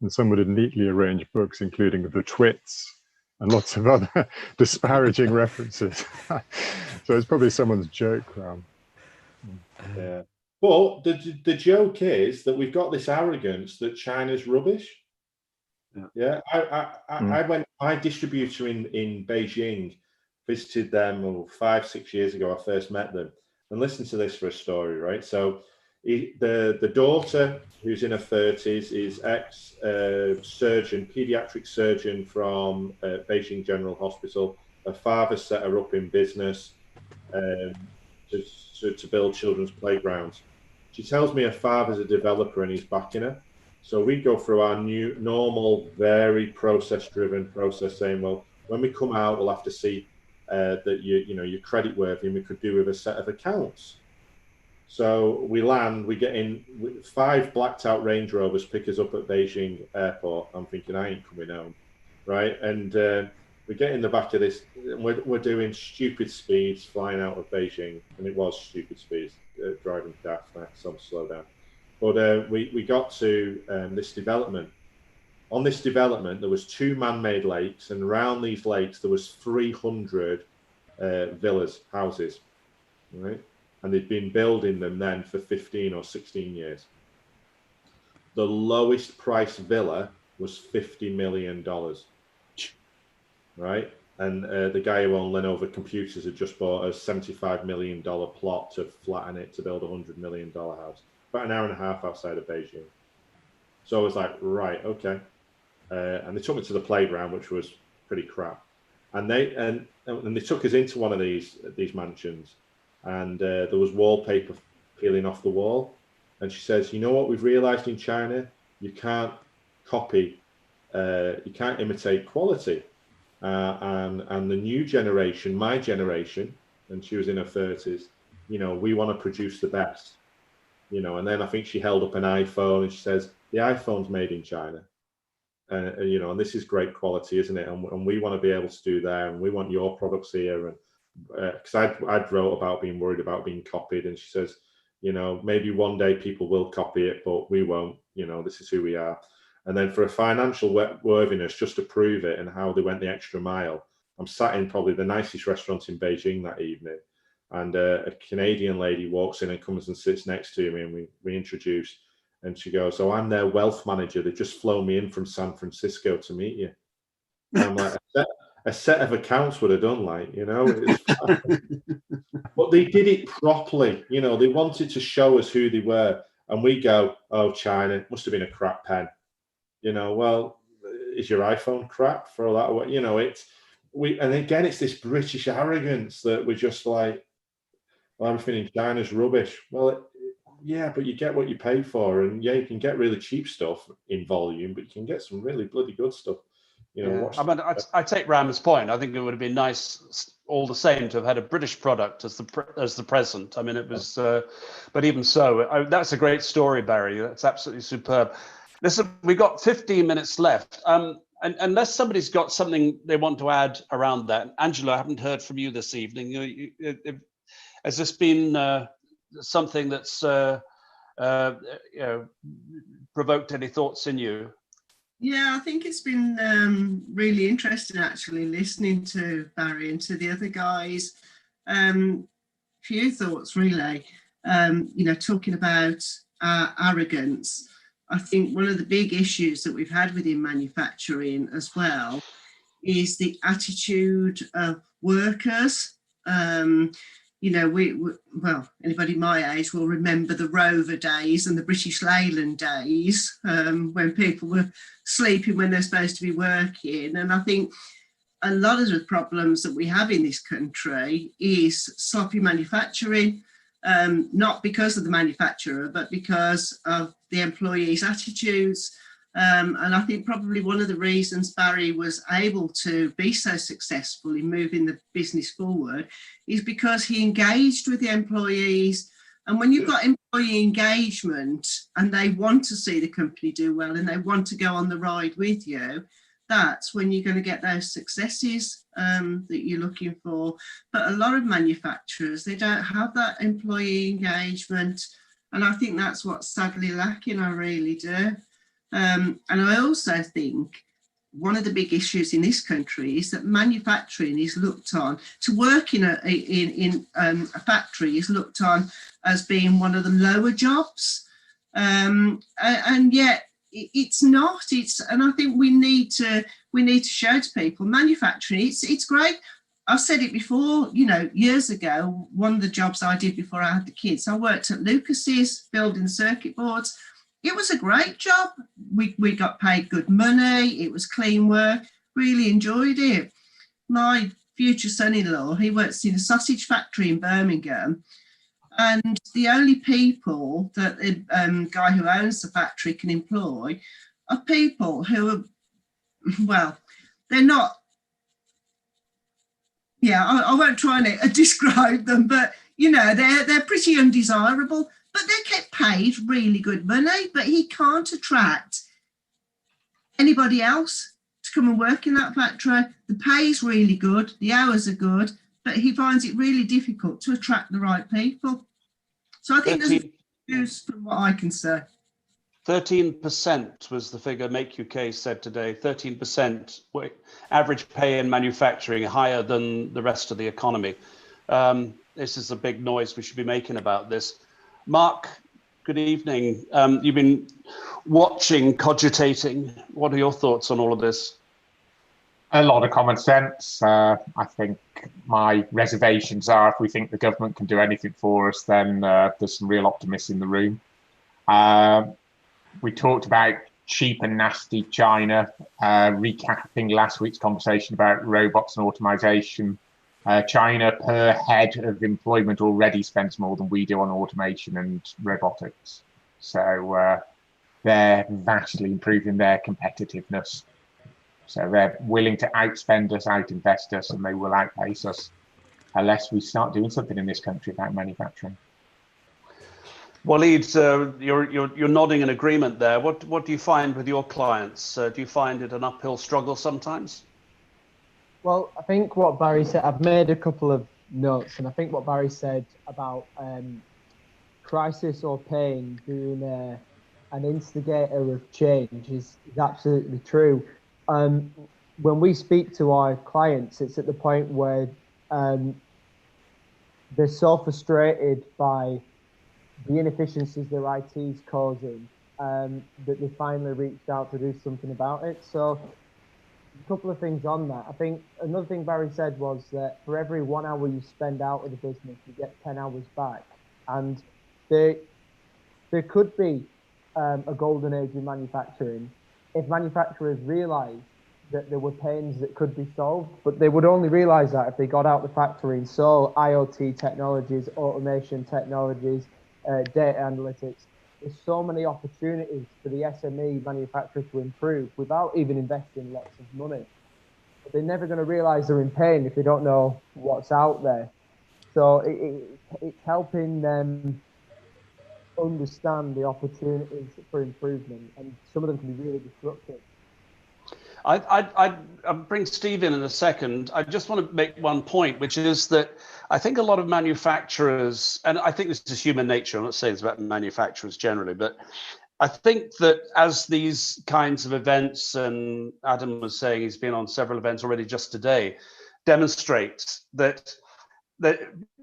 and someone had neatly arranged books, including the Twits and lots of other disparaging references. So it's probably someone's joke. Yeah. But the joke is that we've got this arrogance that China's rubbish. Yeah. I went, my distributor in Beijing visited them 5, 6 years ago. I first met them, and listen to this for a story, right? So the daughter, who's in her 30s, is ex-surgeon, pediatric surgeon from Beijing General Hospital. Her father set her up in business to build children's playgrounds. She tells me her father's a developer and he's backing her. So we go through our new, normal, very process-driven process, saying, well, when we come out, we'll have to see that you're credit worthy, and we could do with a set of accounts. So we land, we get in, 5 blacked out Range Rovers pick us up at Beijing airport. I'm thinking, I ain't coming home, right? And we get in the back of this, and we're doing stupid speeds flying out of Beijing, and it was stupid speeds, driving daft, I had to slow down. But we got to this development. On this development, there was 2 man-made lakes, and around these lakes there was 300 villas, houses, right? And they'd been building them then for 15 or 16 years. The lowest price villa was $50 million, right? And the guy who owned Lenovo Computers had just bought a $75 million plot to flatten it to build a $100 million house, about an hour and a half outside of Beijing. So I was like, right, okay. And they took me to the playground, which was pretty crap. And they took us into one of these mansions, and there was wallpaper peeling off the wall. And she says, you know what we've realized in China? You can't copy, you can't imitate quality. And the new generation, my generation, and she was in her 30s, we want to produce the best, and then I think she held up an iPhone and she says, the iPhone's made in China. And this is great quality, isn't it? And we want to be able to do that, and we want your products here. And because I'd wrote about being worried about being copied, and she says, maybe one day people will copy it, but we won't. This is who we are. And then for a financial worthiness, just to prove it and how they went the extra mile, I'm sat in probably the nicest restaurant in Beijing that evening, and a Canadian lady walks in and comes and sits next to me, and we introduce. And she goes, "Oh, I'm their wealth manager. They've just flown me in from San Francisco to meet you." And I'm like, a set of accounts would have done, but they did it properly. They wanted to show us who they were. And we go, "Oh, China, it must have been a crap pen." Well, is your iPhone crap for all that? And again, it's this British arrogance that we're just like, well, everything in China's rubbish. Well, yeah, but you get what you pay for, and yeah, you can get really cheap stuff in volume, but you can get some really bloody good stuff. I take Ram's point. I think it would have been nice, all the same, to have had a British product as the present. I mean, it was, but even so, that's a great story, Barry. That's absolutely superb. Listen, we've got 15 minutes left. And unless somebody's got something they want to add around that, Angela, I haven't heard from you this evening. Has this been something that's provoked any thoughts in you? Yeah, I think it's been really interesting actually listening to Barry and to the other guys. Few thoughts really. Talking about arrogance. I think one of the big issues that we've had within manufacturing as well is the attitude of workers. Anybody my age will remember the Rover days and the British Leyland days, when people were sleeping when they're supposed to be working. And I think a lot of the problems that we have in this country is sloppy manufacturing, not because of the manufacturer, but because of the employees' attitudes. And I think probably one of the reasons Barry was able to be so successful in moving the business forward is because he engaged with the employees. And when you've got employee engagement and they want to see the company do well and they want to go on the ride with you, that's when you're going to get those successes that you're looking for. But a lot of manufacturers, they don't have that employee engagement. And I think that's what's sadly lacking, I really do. And I also think one of the big issues in this country is that manufacturing is looked on, to work in a factory is looked on as being one of the lower jobs. And yet it's not. And I think we need to show to people manufacturing. It's great. I've said it before, you know, years ago, one of the jobs I did before I had the kids, I worked at Lucas's building circuit boards. It was a great job. We got paid good money. It was clean work. Really enjoyed it. My future son-in-law, he works in a sausage factory in Birmingham. And the only people that the guy who owns the factory can employ are people who are, well, they're not, yeah, I won't try and describe them, but, you know, they're pretty undesirable, but they get paid really good money, but he can't attract anybody else to come and work in that factory. The pay is really good, the hours are good, but he finds it really difficult to attract the right people. So I think there's issues from what I can say. 13% was the figure Make UK said today. 13% average pay in manufacturing, higher than the rest of the economy. This is a big noise we should be making about this. Mark, good evening. You've been watching, cogitating. What are your thoughts on all of this? A lot of common sense. I think my reservations are if we think the government can do anything for us, then there's some real optimism in the room. We talked about cheap and nasty China, recapping last week's conversation about robots and automation. China per head of employment already spends more than we do on automation and robotics. So they're vastly improving their competitiveness. So they're willing to outspend us, outinvest us, and they will outpace us unless we start doing something in this country about manufacturing. Waleed, you're nodding in agreement there. What do you find with your clients? Do you find it an uphill struggle sometimes? Well, I think what Barry said, I've made a couple of notes, and I think what Barry said about crisis or pain being an instigator of change is absolutely true. When we speak to our clients, it's at the point where they're so frustrated by the inefficiencies their IT is causing that they finally reached out to do something about it. So a couple of things on that. I think another thing Barry said was that for every 1 hour you spend out of the business, you get 10 hours back. And there could be a golden age in manufacturing if manufacturers realised that there were pains that could be solved, but they would only realise that if they got out the factory and saw IoT technologies, automation technologies, data analytics. There's so many opportunities for the SME manufacturer to improve without even investing lots of money. But they're never going to realise they're in pain if they don't know what's out there. So it's helping them understand the opportunities for improvement, and some of them can be really disruptive. I'll bring Steve in a second. I just want to make one point, which is that I think a lot of manufacturers, and I think this is human nature, I'm not saying it's about manufacturers generally, but I think that as these kinds of events, and Adam was saying he's been on several events already just today, demonstrate that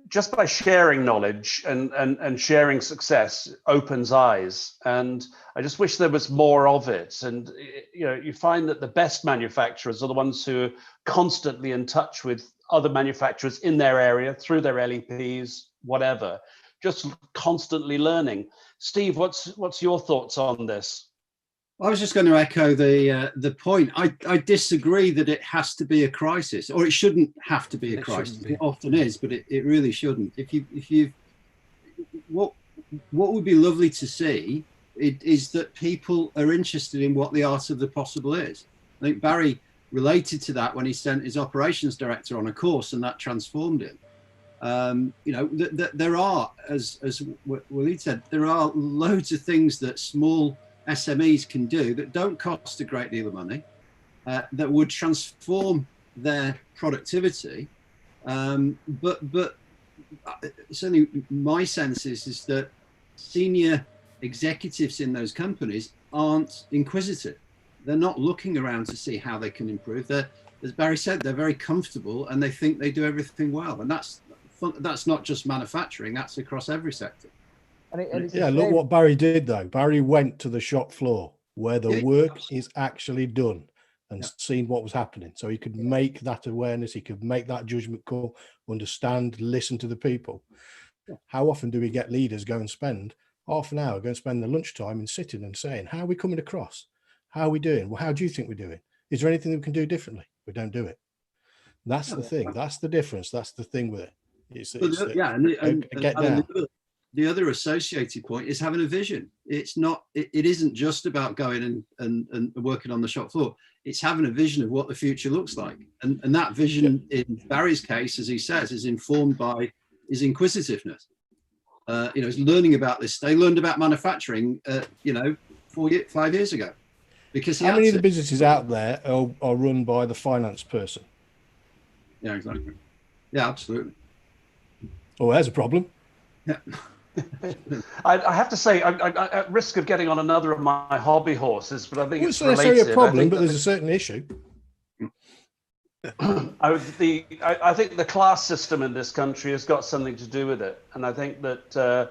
just by sharing knowledge and sharing success opens eyes. And I just wish there was more of it. And you know, you find that the best manufacturers are the ones who are constantly in touch with other manufacturers in their area through their LEPs, whatever, just constantly learning. Steve, what's your thoughts on this? I was just going to echo the point. I disagree that it has to be a crisis, or it shouldn't have to be a crisis. It often is, but it really shouldn't. What would be lovely to see is that people are interested in what the art of the possible is. I think Barry related to that when he sent his operations director on a course, and that transformed him. You know, there are, as Waleed said, there are loads of things that small SMEs can do that don't cost a great deal of money, that would transform their productivity. But certainly my sense is that senior executives in those companies aren't inquisitive. They're not looking around to see how they can improve. As Barry said, they're very comfortable and they think they do everything well. And that's not just manufacturing, that's across every sector. Yeah, look what Barry did though. Barry went to the shop floor where the work is actually done and seen what was happening. So he could make that awareness, he could make that judgment call, understand, listen to the people. How often do we get leaders go and spend half an hour, go and spend the lunchtime and sitting and saying, how are we coming across? How are we doing? Well, how do you think we're doing? Is there anything that we can do differently? We don't do it. That's the thing. That's the difference. That's the thing with it. Get down. The other associated point is having a vision. It's not, it isn't just about going and working on the shop floor. It's having a vision of what the future looks like. And that vision, in Barry's case, as he says, is informed by his inquisitiveness. He's learning about this. They learned about manufacturing, 5 years ago. Because how many of the businesses out there are run by the finance person? Yeah, exactly. Yeah, absolutely. Oh, there's a problem. Yeah. I have to say, I'm at risk of getting on another of my hobby horses, but I think it's related. It's a problem, but there's a certain issue. I think the class system in this country has got something to do with it, and I think that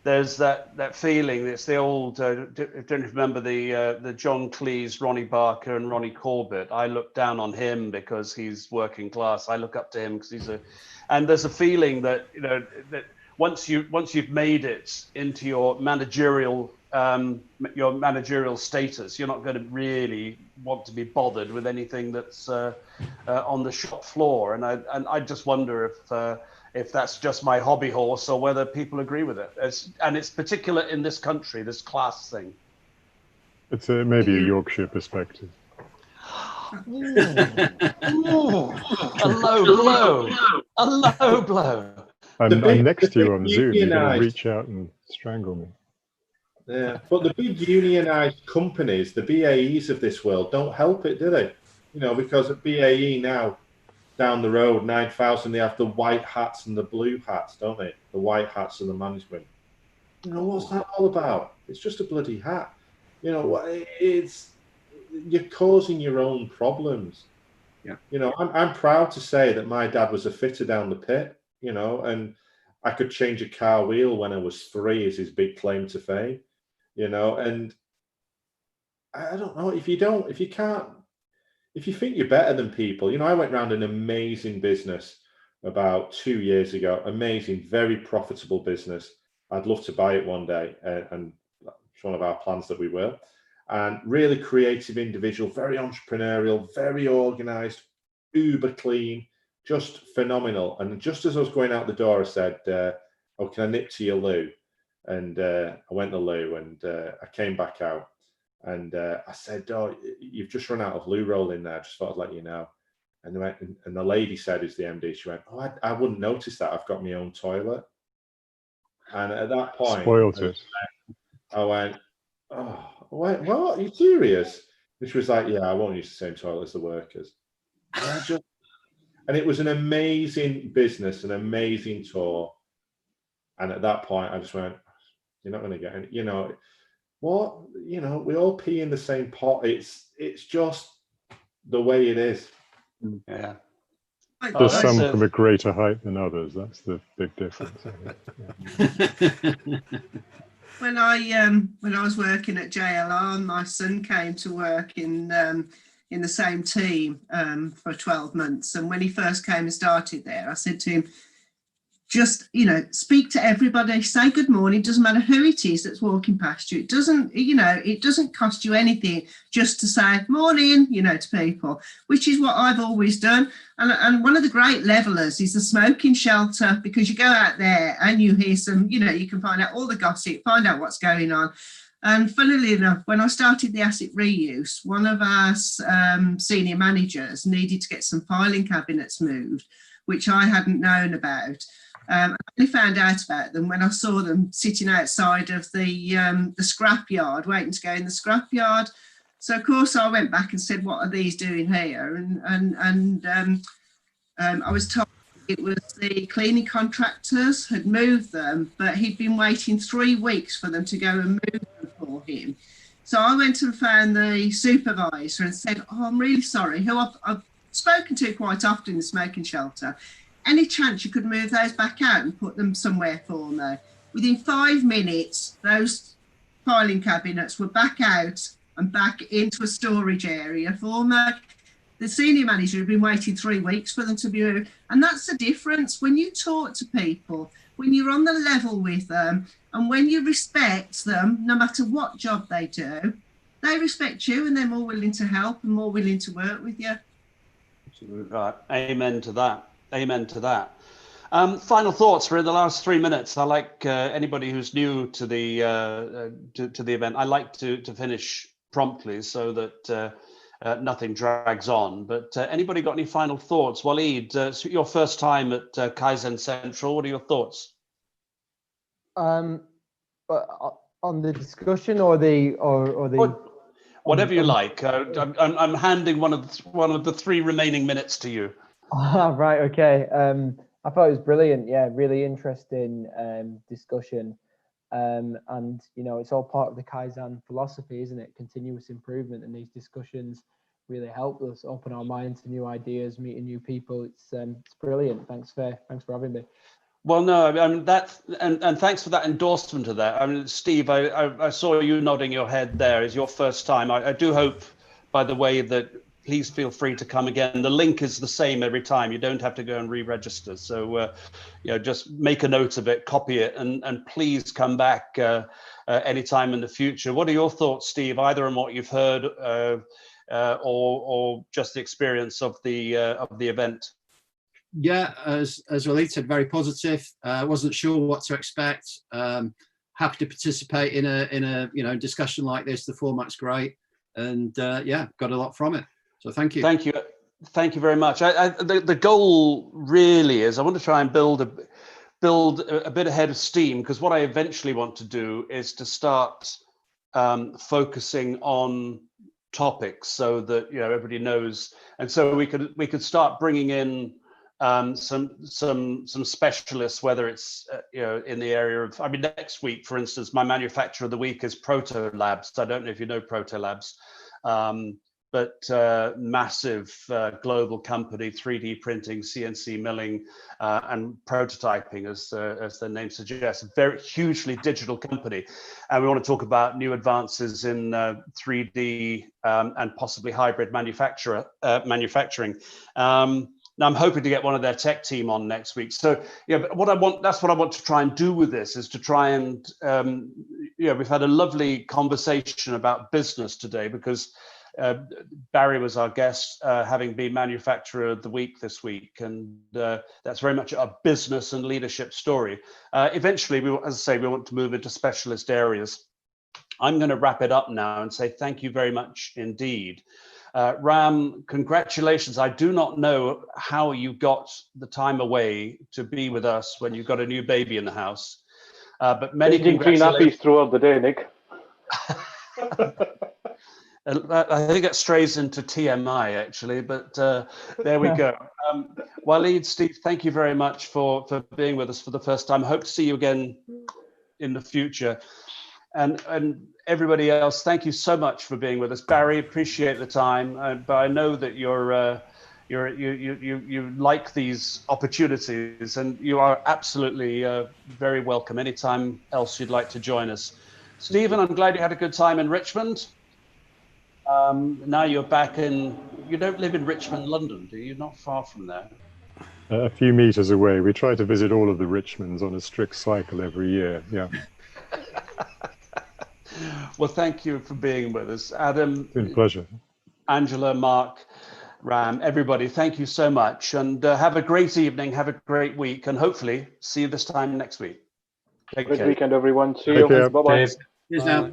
there's that feeling. It's the old. Don't you remember the John Cleese, Ronnie Barker, and Ronnie Corbett? I look down on him because he's working class. I look up to him because he's and there's a feeling that that once you've made it into your managerial status, you're not going to really want to be bothered with anything that's on the shop floor. And I just wonder if that's just my hobby horse or whether people agree with it. It's particular in this country, this class thing. It's maybe a Yorkshire perspective. A low blow. I'm next to you on Zoom. You're going to reach out and strangle me. Yeah, but the big unionized companies, the BAEs of this world, don't help it, do they? Because at BAE now, down the road, 9,000, they have the white hats and the blue hats, don't they? The white hats and the management. What's that all about? It's just a bloody hat. It's you're causing your own problems. Yeah. I'm proud to say that my dad was a fitter down the pit. And I could change a car wheel when I was 3 is his big claim to fame, and I don't know if you think you're better than people, I went around an amazing business about 2 years ago, amazing, very profitable business. I'd love to buy it one day. And it's one of our plans that we will, and really creative individual, very entrepreneurial, very organized, uber clean, just phenomenal. And just as I was going out the door, I said, "Oh, can I nip to your loo?" And I went to the loo, and I came back out, and I said, "Oh, you've just run out of loo roll in there. Just thought I'd let you know." And they went, and the lady said, "Who's the MD?" She went, "Oh, I wouldn't notice that. I've got my own toilet." And at that point, spoiled it. I went, "Oh, what? Are you serious?" And she was like, "Yeah, I won't use the same toilet as the workers." And it was an amazing business, an amazing tour. And at that point, I just went, "You're not going to get any, what? We all pee in the same pot. It's just the way it is." Yeah. There's some from a greater height than others. That's the big difference. When I was working at JLR, my son came to work in the same team for 12 months. And when he first came and started there, I said to him, just, speak to everybody, say good morning, doesn't matter who it is that's walking past you. It doesn't cost you anything just to say morning, to people, which is what I've always done. And one of the great levelers is the smoking shelter, because you go out there and you hear some, you can find out all the gossip, find out what's going on. And funnily enough, when I started the asset reuse, one of our senior managers needed to get some filing cabinets moved, which I hadn't known about. I only found out about them when I saw them sitting outside of the scrapyard, waiting to go in the scrapyard. So of course I went back and said, "What are these doing here?" And I was told it was the cleaning contractors had moved them, but he'd been waiting 3 weeks for them to go and move them for him. So I went and found the supervisor and said, "Oh, I'm really sorry, who I've spoken to quite often in the smoking shelter. Any chance you could move those back out and put them somewhere for me?" Within 5 minutes, those filing cabinets were back out and back into a storage area for me. The senior manager had been waiting 3 weeks for them to be moved. And that's the difference. When you talk to people, when you're on the level with them, and when you respect them, no matter what job they do, they respect you and they're more willing to help and more willing to work with you. Right. Amen to that. Amen to that. Final thoughts. We're in the last 3 minutes. I like anybody who's new to the event. I like to finish promptly so that nothing drags on. But anybody got any final thoughts? Waleed, it's your first time at Kaizen Central. What are your thoughts? On the discussion or the whatever you like. I'm handing one of the 3 remaining minutes to you. Right. Okay. I thought it was brilliant. Yeah, really interesting discussion. And you know, it's all part of the Kaizen philosophy, isn't it? Continuous improvement, and these discussions really help us open our minds to new ideas, meeting new people. It's brilliant. Thanks for having me. Well, no, I mean that's and thanks for that endorsement of that. I mean, Steve, I saw you nodding your head there. Is your first time. I do hope, by the way, that please feel free to come again. The link is the same every time. You don't have to go and re-register. So, you know, just make a note of it, copy it, and please come back anytime in the future. What are your thoughts, Steve, either on what you've heard or just the experience of the event? Yeah, as Waleed said, very positive. Wasn't sure what to expect. Happy to participate in a discussion like this. The format's great, and yeah, got a lot from it. So thank you. Thank you very much. The goal really is I want to try and build a bit ahead of steam, because what I eventually want to do is to start focusing on topics so that everybody knows, and so we could start bringing in some specialists, whether it's in the area of, I mean, next week, for instance, my manufacturer of the week is Proto Labs. I don't know if you know Proto Labs, but massive global company, 3D printing, CNC milling, and prototyping, as the name suggests. A very hugely digital company, and we want to talk about new advances in 3D and possibly hybrid manufacturing. Now I'm hoping to get one of their tech team on next week. So yeah, but that's what I want to try and do with this, is to try and we've had a lovely conversation about business today, because Barry was our guest, having been manufacturer of the week this week, and that's very much a business and leadership story. Eventually, as I say, we want to move into specialist areas. I'm going to wrap it up now and say thank you very much indeed. Ram, congratulations. I do not know how you got the time away to be with us when you've got a new baby in the house, but many congratulations. Clean nappies throughout the day, Nick. I think it strays into TMI actually, but there we go. Waleed, Steve, thank you very much for being with us for the first time. Hope to see you again in the future. And everybody else, thank you so much for being with us. Barry, appreciate the time, but I know that you like these opportunities, and you are absolutely very welcome anytime else you'd like to join us. Stephen, I'm glad you had a good time in Richmond. Now you're back in, you don't live in Richmond, London, do you? Not far from there. A few meters away. We try to visit all of the Richmonds on a strict cycle every year. Yeah. Well, thank you for being with us. Adam. It's been a pleasure. Angela, Mark, Ram, everybody, thank you so much. And have a great evening, have a great week, and hopefully see you this time next week. Take care. Great weekend, everyone. See you. Bye-bye. Cheers now.